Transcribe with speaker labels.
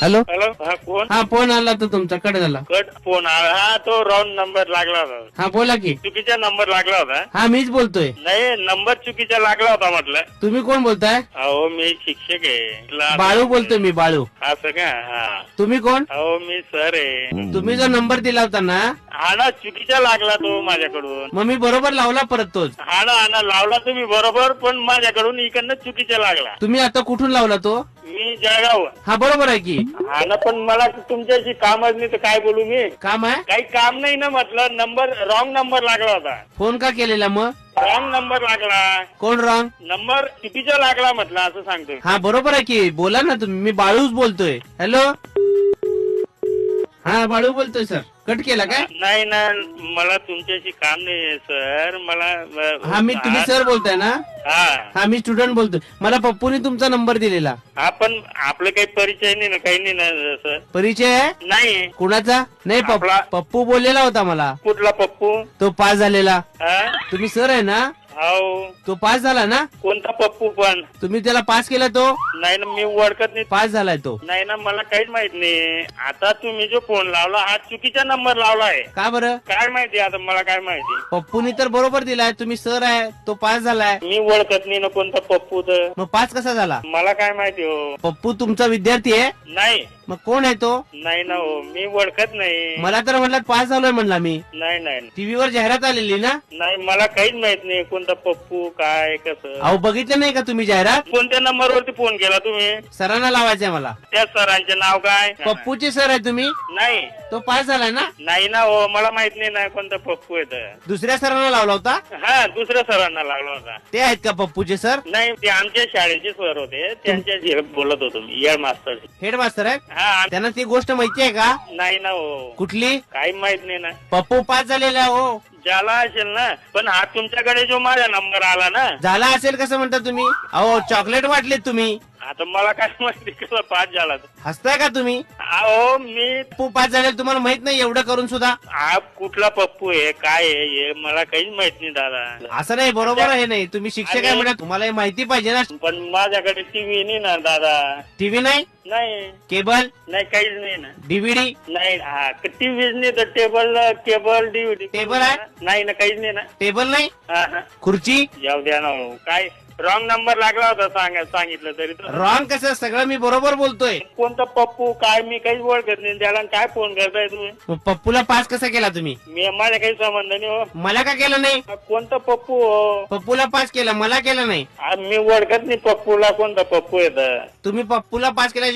Speaker 1: Hello
Speaker 2: hello, हा कोण?
Speaker 1: हा फोन आला तो तुमचा कट झाला.
Speaker 2: कट फोन आला. हा तो रॉंग नंबर लागला होता.
Speaker 1: हा बोला की.
Speaker 2: चुकीचा नंबर लागला होता.
Speaker 1: हा मीच बोलतोय.
Speaker 2: नाही, नंबर चुकीचा लागला होता म्हटलं.
Speaker 1: तुम्ही कोण बोलताय?
Speaker 2: अहो मी शिक्षक आहे.
Speaker 1: बाळू बोलतोय मी, बाळू.
Speaker 2: असं का? हा.
Speaker 1: तुम्ही कोण?
Speaker 2: अहो मी सर आहे.
Speaker 1: तुम्ही जो नंबर दिला होता ना,
Speaker 2: हा ना, चुकीचा लागला तो माझ्याकडून.
Speaker 1: मग मी बरोबर लावला परत तोच.
Speaker 2: हा ना लावला तुम्ही बरोबर, पण माझ्याकडून इकडनं चुकीचा लागला.
Speaker 1: तुम्ही आता कुठून लावला तो?
Speaker 2: मी जळगाव.
Speaker 1: हा बरोबर आहे की.
Speaker 2: हा ना, पण मला तुमच्याशी कामच नाही तर काय बोलू मी.
Speaker 1: काम आहे?
Speaker 2: काही काम नाही ना म्हटलं. नंबर रॉंग नंबर लागला होता.
Speaker 1: फोन का केलेला मग?
Speaker 2: रॉंग नंबर लागला.
Speaker 1: कोण रॉंग?
Speaker 2: नंबर चुकीचा लागला म्हटलं, असं सांगतोय.
Speaker 1: हा बरोबर आहे की. बोला ना तुम्ही. मी बाळूच बोलतोय. हॅलो. हा बाळू बोलतोय सर. कट केला काय?
Speaker 2: नाही ना, मला तुमच्याशी काम नाही सर. मला
Speaker 1: हा मी तुम्ही सर बोलताय ना?
Speaker 2: हा
Speaker 1: हा मी स्टुडंट बोलतोय. मला पप्पूने तुमचा नंबर दिलेला.
Speaker 2: हा, पण आपलं काही परिचय नाही ना, काही नाही ना सर.
Speaker 1: परिचय आहे?
Speaker 2: नाही.
Speaker 1: कुणाचा? नाही
Speaker 2: आपला.
Speaker 1: पप्पू बोललेला होता मला.
Speaker 2: कुठला पप्पू?
Speaker 1: तो पास झालेला.
Speaker 2: हा?
Speaker 1: तुम्ही सर आहे ना?
Speaker 2: हो.
Speaker 1: तो पास झाला ना?
Speaker 2: कोणता पप्पू पण?
Speaker 1: तुम्ही त्याला पास केला तो?
Speaker 2: नाही ना, मी ओळखत नाही.
Speaker 1: पास झालाय तो.
Speaker 2: नाही ना, मला काहीच माहित नाही. आता तुम्ही जो फोन लावला हा चुकीचा नंबर लावला आहे.
Speaker 1: का बरं?
Speaker 2: काय माहिती आता, मला काय माहिती.
Speaker 1: पप्पूनी तर बरोबर दिलाय. तुम्ही सर आहे, तो पास झालाय.
Speaker 2: मी ओळखत नाही ना कोणता पप्पू तर.
Speaker 1: मग पास कसा झाला?
Speaker 2: मला काय माहिती हो.
Speaker 1: पप्पू तुमचा विद्यार्थी आहे?
Speaker 2: नाही.
Speaker 1: मग कोण आहे तो?
Speaker 2: नाही ना हो, मी ओळखत नाही.
Speaker 1: मला तर म्हणलं पास झालोय म्हणला मी.
Speaker 2: नाही नाही
Speaker 1: टीव्हीवर जाहिरात आलेली ना?
Speaker 2: नाही, मला काहीच माहित नाही कोणता पप्पू काय कसं.
Speaker 1: अहो बघितलं नाही का तुम्ही जाहिरात?
Speaker 2: कोणत्या नंबरवरती फोन केला तुम्ही?
Speaker 1: सरांना लावायचंय मला.
Speaker 2: त्या सरांचे नाव काय?
Speaker 1: पप्पूचे सर आहे तुम्ही?
Speaker 2: नाही.
Speaker 1: तो पास झालाय ना?
Speaker 2: नाही ना हो, मला माहित नाही ना कोणता पप्पू आहे तर.
Speaker 1: दुसऱ्या सरांना लावला होता?
Speaker 2: हा, दुसऱ्या सरांना लागला होता.
Speaker 1: ते आहेत का पप्पूचे सर?
Speaker 2: नाही, ते आमच्या शाळेचे सर होते. त्यांच्या बोलत होतो मी, येड मास्टर.
Speaker 1: हेडमास्टर आहेत?
Speaker 2: हा.
Speaker 1: त्यांना ती गोष्ट माहिती आहे का?
Speaker 2: नाही ना हो.
Speaker 1: कुठली?
Speaker 2: काही माहित नाही ना.
Speaker 1: पप्पू पास झालेला आहे हो.
Speaker 2: ज्याला असेल ना, पण हा तुमच्याकडे जो माझा नंबर आला ना.
Speaker 1: झाला असेल कसं म्हणता तुम्ही? अहो चॉकलेट वाटलेत तुम्ही.
Speaker 2: आता मला काय माहिती कसं पास झाला तो.
Speaker 1: हसताय का तुम्ही?
Speaker 2: अहो मी.
Speaker 1: पप्पू पास झाले तुम्हाला माहित नाही एवढं करून सुद्धा?
Speaker 2: हा कुठला पप्पू आहे काय आहे हे मला काहीच माहित नाही दादा.
Speaker 1: असं नाही, बरोबर आहे. नाही तुम्ही शिक्षक आहे म्हणा, तुम्हाला हे माहिती पाहिजे ना.
Speaker 2: पण माझ्याकडे टीव्ही नाही ना दादा.
Speaker 1: टीव्ही नाही?
Speaker 2: नाही.
Speaker 1: केबल
Speaker 2: नाही, काहीच नाही ना.
Speaker 1: डीव्हीडी
Speaker 2: नाही. हा, टीव्हीच नाही तर केबल डीव्हीडी.
Speaker 1: टेबल आहे?
Speaker 2: नाही ना, काहीच नाही ना.
Speaker 1: टेबल नाही?
Speaker 2: हा हा.
Speaker 1: खुर्ची?
Speaker 2: जाऊ द्या ना हो. काय रॉंग नंबर लागला होता सांगितलं तरी तर.
Speaker 1: रॉंग कसं? सगळं मी बरोबर बोलतोय.
Speaker 2: कोणता पप्पू काय मी काहीच ओळखत नाही. त्याला काय फोन करताय तुम्ही?
Speaker 1: मग पप्पूला पास कसा केला तुम्ही?
Speaker 2: मी माझ्या काही संबंध नाही हो.
Speaker 1: मला का केलं नाही?
Speaker 2: कोणता पप्पू हो?
Speaker 1: पप्पूला पास केलं, मला केलं नाही.
Speaker 2: मी ओळखत नाही पप्पूला कोणता पप्पू येत.
Speaker 1: तुम्ही पप्पूला पास केला